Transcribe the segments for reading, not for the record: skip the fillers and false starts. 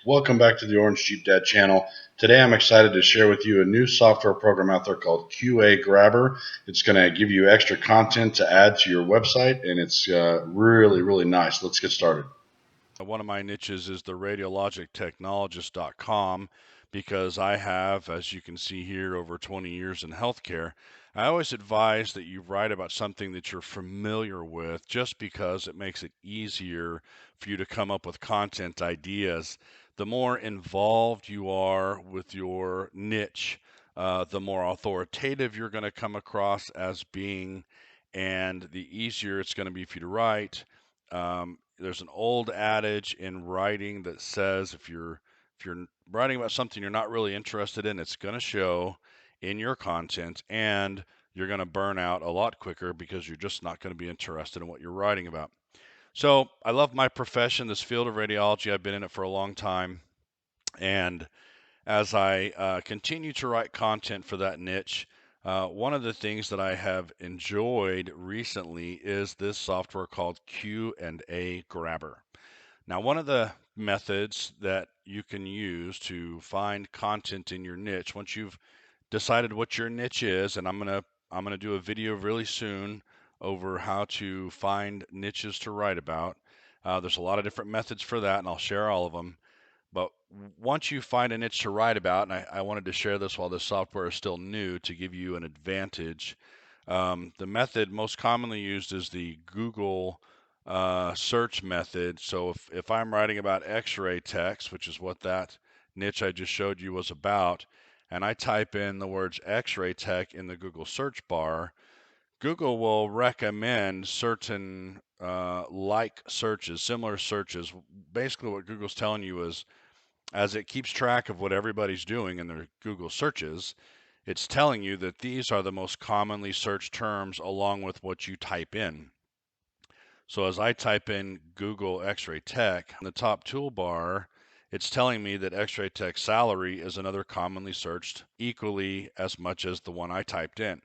Welcome back to the Orange Jeep Dad channel. Today I'm excited to share with you a new software program out there called QA Grabber. It's going to give you extra content to add to your website, and it's really nice. Let's get started. One of my niches is the radiologictechnologist.com because I have, as you can see here, over 20 years in healthcare. I always advise that you write about something that you're familiar with just because it makes it easier for you to come up with content ideas. The more involved you are with your niche, the more authoritative you're going to come across as being, and the easier it's going to be for you to write. There's an old adage in writing that says if you're writing about something you're not really interested in, it's going to show in your content, and you're going to burn out a lot quicker because you're just not going to be interested in what you're writing about. So I love my profession, this field of radiology. I've been in it for a long time, and as I continue to write content for that niche, one of the things that I have enjoyed recently is this software called Q&A Grabber. Now, one of the methods that you can use to find content in your niche, once you've decided what your niche is, and I'm gonna do a video really soon over how to find niches to write about. There's a lot of different methods for that, and I'll share all of them. But once you find a niche to write about, and I wanted to share this while this software is still new to give you an advantage. The method most commonly used is the Google search method. So if I'm writing about x-ray techs, which is what that niche I just showed you was about, and I type in the words x-ray tech in the Google search bar, Google will recommend certain like searches, similar searches. Basically what Google's telling you is, as it keeps track of what everybody's doing in their Google searches, it's telling you that these are the most commonly searched terms along with what you type in. So as I type in Google X-ray tech, in the top toolbar, it's telling me that X-ray tech salary is another commonly searched equally as much as the one I typed in.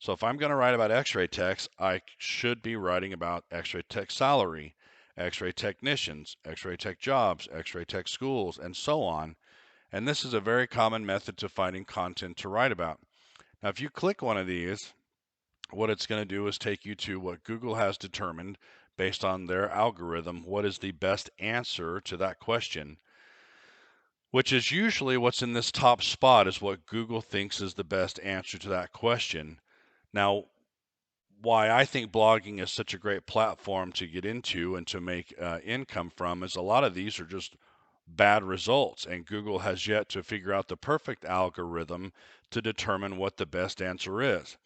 So if I'm going to write about X-ray techs, I should be writing about X-ray tech salary, X-ray technicians, X-ray tech jobs, X-ray tech schools, and so on. And this is a very common method to finding content to write about. Now, if you click one of these, what it's going to do is take you to what Google has determined based on their algorithm, what is the best answer to that question, which is usually what's in this top spot is what Google thinks is the best answer to that question. Now, why I think blogging is such a great platform to get into and to make income from is a lot of these are just bad results, and Google has yet to figure out the perfect algorithm to determine what the best answer is.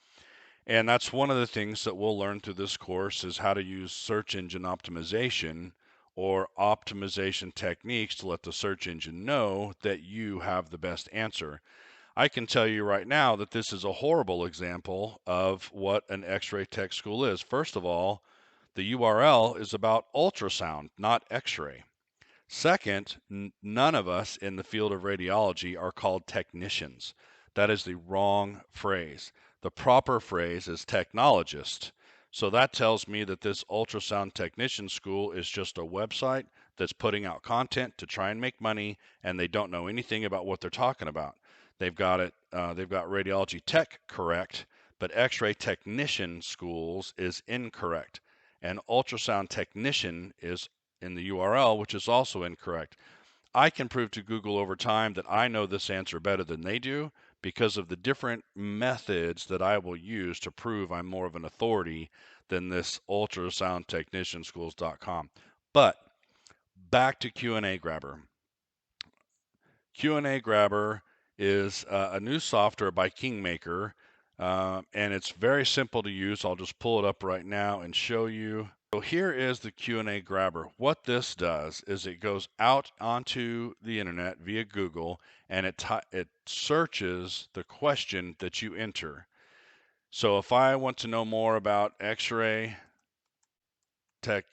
And that's one of the things that we'll learn through this course is how to use search engine optimization or optimization techniques to let the search engine know that you have the best answer. I can tell you right now that this is a horrible example of what an X-ray tech school is. First of all, the URL is about ultrasound, not X-ray. Second, none of us in the field of radiology are called technicians. That is the wrong phrase. The proper phrase is technologist. So that tells me that this ultrasound technician school is just a website that's putting out content to try and make money, and they don't know anything about what they're talking about. They've got radiology tech correct, but X-ray technician schools is incorrect, and ultrasound technician is in the URL, which is also incorrect. I can prove to Google over time that I know this answer better than they do because of the different methods that I will use to prove I'm more of an authority than this ultrasoundtechnicianschools.com. But back to Q&A Grabber. Q&A Grabber is a new software by Kingmaker, and it's very simple to use. I'll just pull it up right now and show you. So here is the Q&A Grabber. What this does is it goes out onto the internet via Google, and it searches the question that you enter. So if I want to know more about X-ray techs,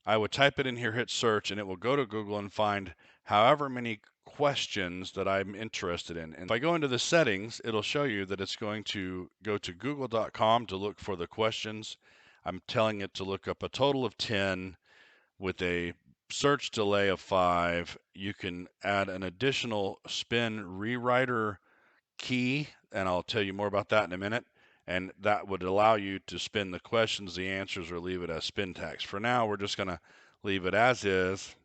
I would type it in here, hit search, and it will go to Google and find however many questions that I'm interested in. And if I go into the settings, it'll show you that it's going to go to google.com to look for the questions. I'm telling it to look up a total of 10 with a search delay of 5, you can add an additional spin rewriter key, and I'll tell you more about that in a minute. And that would allow you to spin the questions, the answers, or leave it as spin text. For now, we're just going to leave it as is.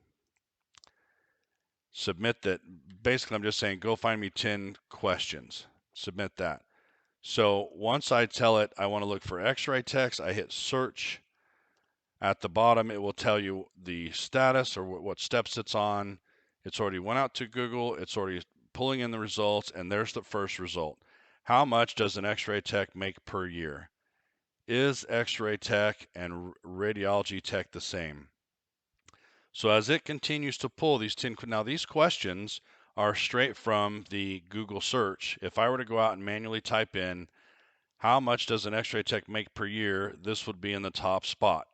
Submit that. Basically, I'm just saying, go find me 10 questions. Submit that. So once I tell it I want to look for X-ray text, I hit search. At the bottom, it will tell you the status or what steps it's on. It's already went out to Google. It's already pulling in the results, and there's the first result. How much does an X-ray tech make per year? Is X-ray tech and radiology tech the same? So as it continues to pull these 10, now these questions are straight from the Google search. If I were to go out and manually type in, how much does an X-ray tech make per year? This would be in the top spot.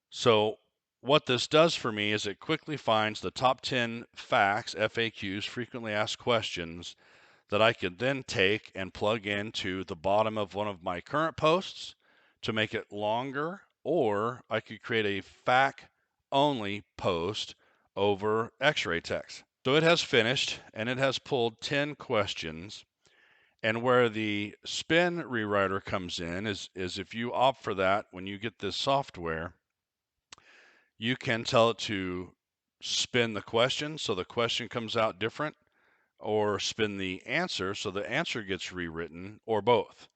So what this does for me is it quickly finds the top 10 facts, FAQs, frequently asked questions, that I could then take and plug into the bottom of one of my current posts to make it longer, or I could create a FAQ-only post over X-ray text. So it has finished, and it has pulled 10 questions. And where the spin rewriter comes in is if you opt for that, when you get this software, you can tell it to spin the question so the question comes out different, or spin the answer so the answer gets rewritten, or both.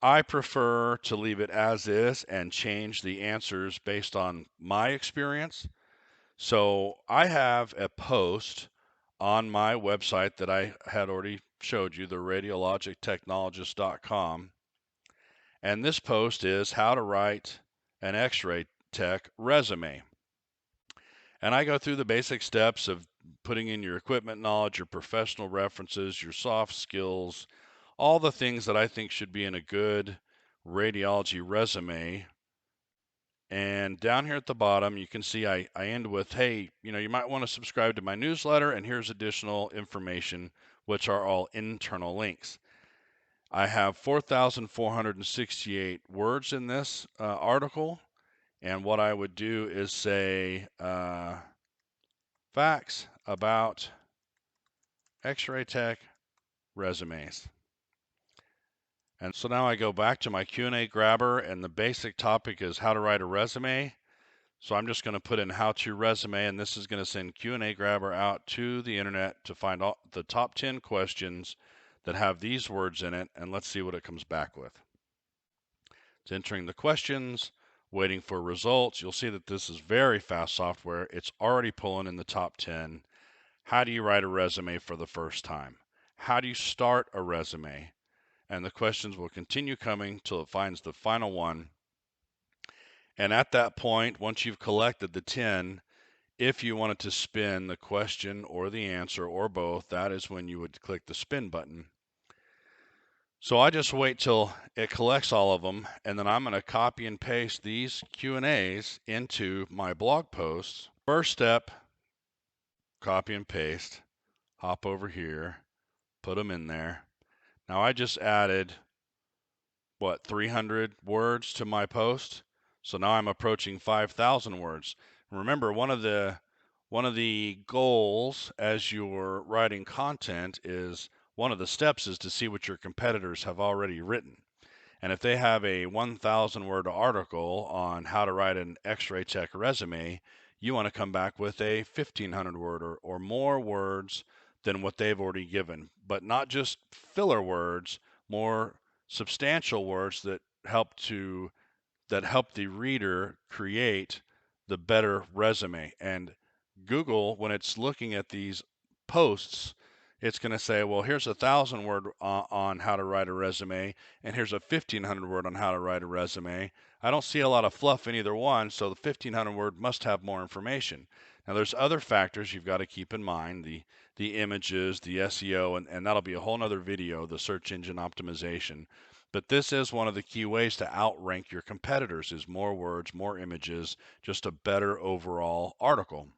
I prefer to leave it as is and change the answers based on my experience. So I have a post on my website that I had already showed you, the radiologictechnologist.com. And this post is how to write an X-ray tech resume. And I go through the basic steps of putting in your equipment knowledge, your professional references, your soft skills, all the things that I think should be in a good radiology resume. And down here at the bottom, you can see I end with, hey, you might want to subscribe to my newsletter, and here's additional information, which are all internal links. I have 4,468 words in this article. And what I would do is say, facts about X-ray tech resumes. And so now I go back to my Q&A grabber, and the basic topic is how to write a resume. So I'm just going to put in how to resume, and this is going to send Q&A grabber out to the internet to find all the top 10 questions that have these words in it, and let's see what it comes back with. It's entering the questions, waiting for results. You'll see that this is very fast software. It's already pulling in the top 10. How do you write a resume for the first time? How do you start a resume? And the questions will continue coming till it finds the final one. And at that point, once you've collected the 10, if you wanted to spin the question or the answer or both, that is when you would click the spin button. So I just wait till it collects all of them, and then I'm going to copy and paste these Q&As into my blog posts. First step, copy and paste, hop over here, put them in there. Now I just added, 300 words to my post. So now I'm approaching 5,000 words. Remember, one of the goals as you're writing content is, one of the steps is to see what your competitors have already written. And if they have a 1,000 word article on how to write an X-ray tech resume, you want to come back with a 1,500 word or more words than what they've already given. But not just filler words, more substantial words that help the reader create the better resume. And Google, when it's looking at these posts, it's going to say, well, here's 1,000 word on how to write a resume, and here's a 1,500 word on how to write a resume. I don't see a lot of fluff in either one, so the 1,500 word must have more information. Now, there's other factors you've got to keep in mind, the images, the SEO, and that'll be a whole nother video, the search engine optimization. But this is one of the key ways to outrank your competitors, is more words, more images, just a better overall article.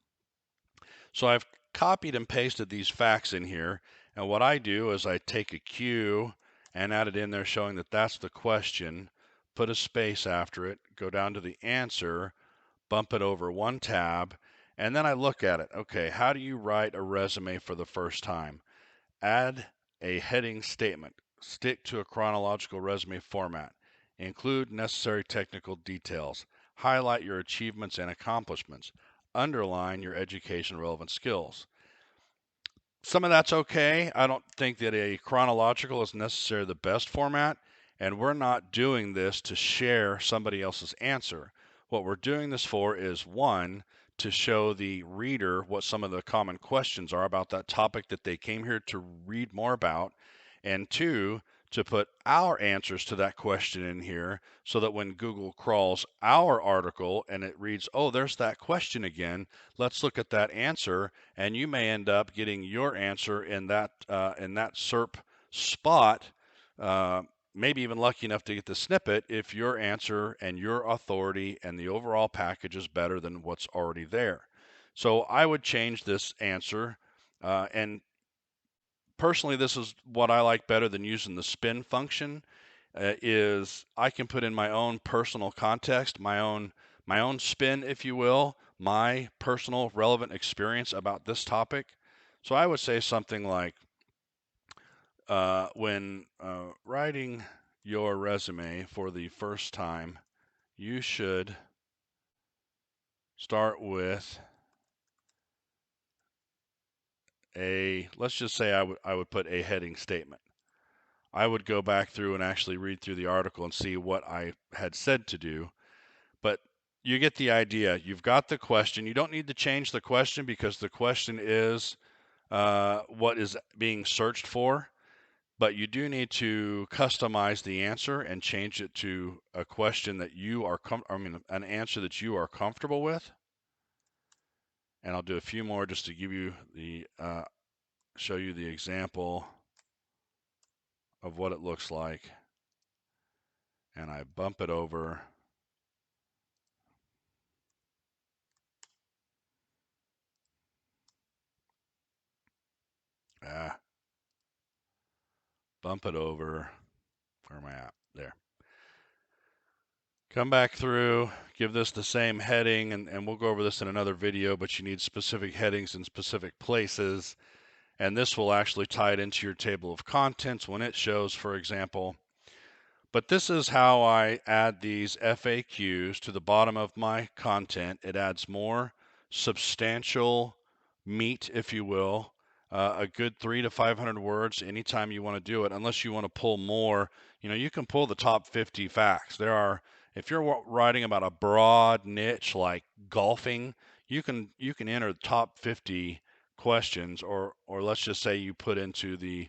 So I've copied and pasted these facts in here, and what I do is I take a Q and add it in there showing that that's the question, put a space after it, go down to the answer, bump it over one tab, And then I look at it. Okay, how do you write a resume for the first time? Add a heading statement. Stick to a chronological resume format. Include necessary technical details. Highlight your achievements and accomplishments. Underline your education relevant skills. Some of that's okay. I don't think that a chronological is necessarily the best format, and we're not doing this to share somebody else's answer. What we're doing this for is, one, to show the reader what some of the common questions are about that topic that they came here to read more about, and two, to put our answers to that question in here so that when Google crawls our article and it reads, oh, there's that question again, let's look at that answer, and you may end up getting your answer in that SERP spot. Uh, maybe even lucky enough to get the snippet if your answer and your authority and the overall package is better than what's already there. So I would change this answer, and personally, this is what I like better than using the spin function. Is I can put in my own personal context, my own spin, if you will, my personal relevant experience about this topic. So I would say something like, when writing your resume for the first time, you should start with let's just say I would put a heading statement. I would go back through and actually read through the article and see what I had said to do. But you get the idea. You've got the question. You don't need to change the question because the question is what is being searched for. But you do need to customize the answer and change it to a question that you are, an answer that you are comfortable with. And I'll do a few more just to give you show you the example of what it looks like. And I bump it over. Ah, bump it over. Where am I at? There. Come back through, give this the same heading, and we'll go over this in another video, but you need specific headings in specific places. And this will actually tie it into your table of contents when it shows, for example. But this is how I add these FAQs to the bottom of my content. It adds more substantial meat, if you will, a good 300 to 500 words anytime you want to do it, unless you want to pull more. You can pull the top 50 facts. If you're writing about a broad niche like golfing, you can enter the top 50 questions, or let's just say you put into the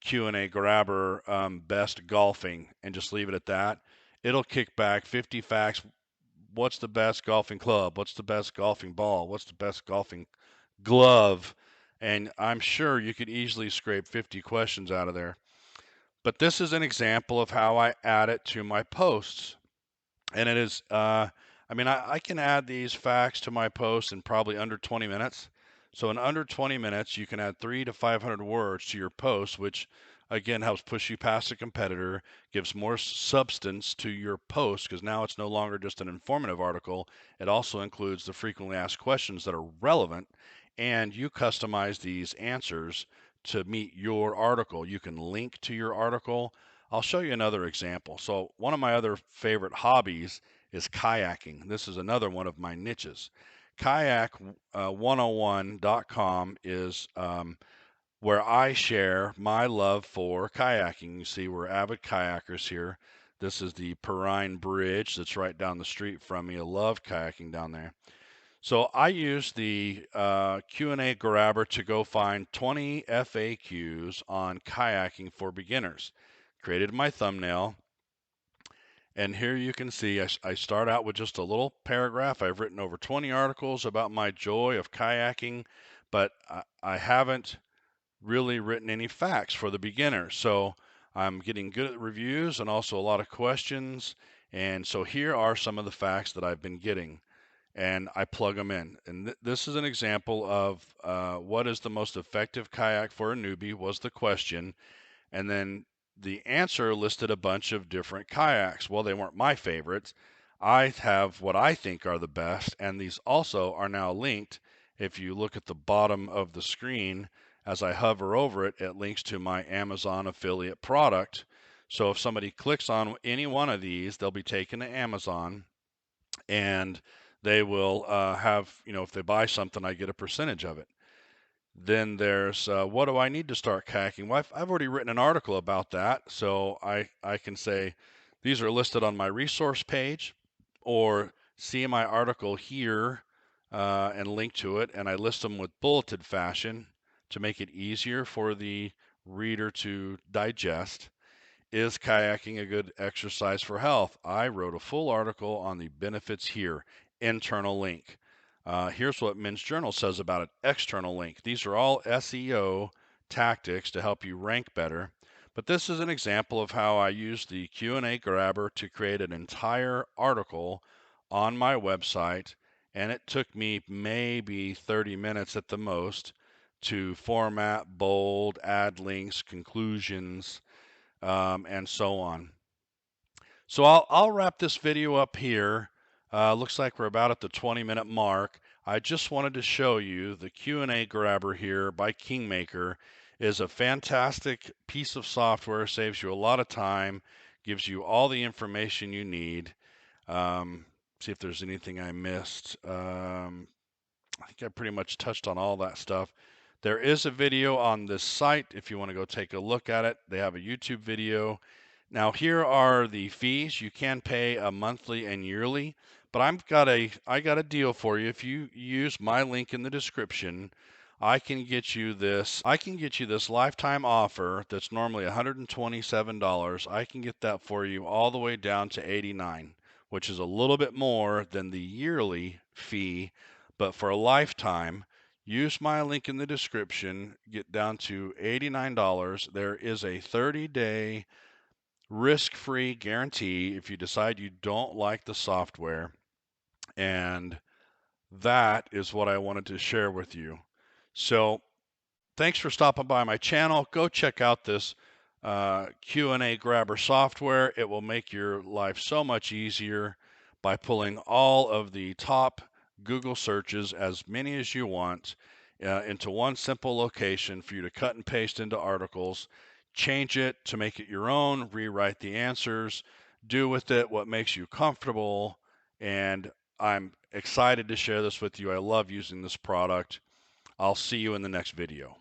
Q&A grabber best golfing and just leave it at that. It'll kick back 50 facts. What's the best golfing club? What's the best golfing ball? What's the best golfing glove? And I'm sure you could easily scrape 50 questions out of there. But this is an example of how I add it to my posts. And it is, I can add these facts to my posts in probably under 20 minutes. So in under 20 minutes, you can add 300 to 500 words to your post, which again helps push you past a competitor, gives more substance to your post because now it's no longer just an informative article. It also includes the frequently asked questions that are relevant, and you customize these answers to meet your article. You can link to your article. I'll show you another example. So one of my other favorite hobbies is kayaking. This is another one of my niches. Kayak101.com is where I share my love for kayaking. You see, we're avid kayakers here. This is the Perrine Bridge that's right down the street from me. I love kayaking down there. So I use the Q&A grabber to go find 20 FAQs on kayaking for beginners. Created my thumbnail, and here you can see I start out with just a little paragraph. I've written over 20 articles about my joy of kayaking, but I haven't really written any facts for the beginner. So I'm getting good at reviews and also a lot of questions. And so here are some of the facts that I've been getting, and I plug them in. And this is an example of what is the most effective kayak for a newbie was the question. And then the answer listed a bunch of different kayaks. Well, they weren't my favorites. I have what I think are the best, and these also are now linked. If you look at the bottom of the screen, as I hover over it, it links to my Amazon affiliate product. So if somebody clicks on any one of these, they'll be taken to Amazon, and they will have, if they buy something, I get a percentage of it. Then there's what do I need to start kayaking? Well, I've already written an article about that, so I can say these are listed on my resource page, or see my article here and link to it, and I list them with bulleted fashion to make it easier for the reader to digest. Is kayaking a good exercise for health? I wrote a full article on the benefits here. Internal link. Here's what Men's Journal says about it. External link. These are all SEO tactics to help you rank better. But this is an example of how I use the Q&A grabber to create an entire article on my website, and it took me maybe 30 minutes at the most to format, bold, add links, conclusions, and so on. So I'll wrap this video up here. Looks like we're about at the 20-minute mark. I just wanted to show you the Q&A grabber here by Kingmaker is a fantastic piece of software, saves you a lot of time, gives you all the information you need. See if there's anything I missed. I think I pretty much touched on all that stuff. There is a video on this site if you want to go take a look at it. They have a YouTube video. Now here are the fees. You can pay a monthly and yearly, but I got a deal for you. If you use my link in the description, I can get you this lifetime offer that's normally $127. I can get that for you all the way down to $89, which is a little bit more than the yearly fee, but for a lifetime. Use my link in the description, get down to $89. There is a 30-day risk-free guarantee if you decide you don't like the software. And that is what I wanted to share with you. So thanks for stopping by my channel. Go check out this Q&A grabber software. It will make your life so much easier by pulling all of the top Google searches, as many as you want, into one simple location for you to cut and paste into articles, change it to make it your own, rewrite the answers, do with it what makes you comfortable, and I'm excited to share this with you. I love using this product. I'll see you in the next video.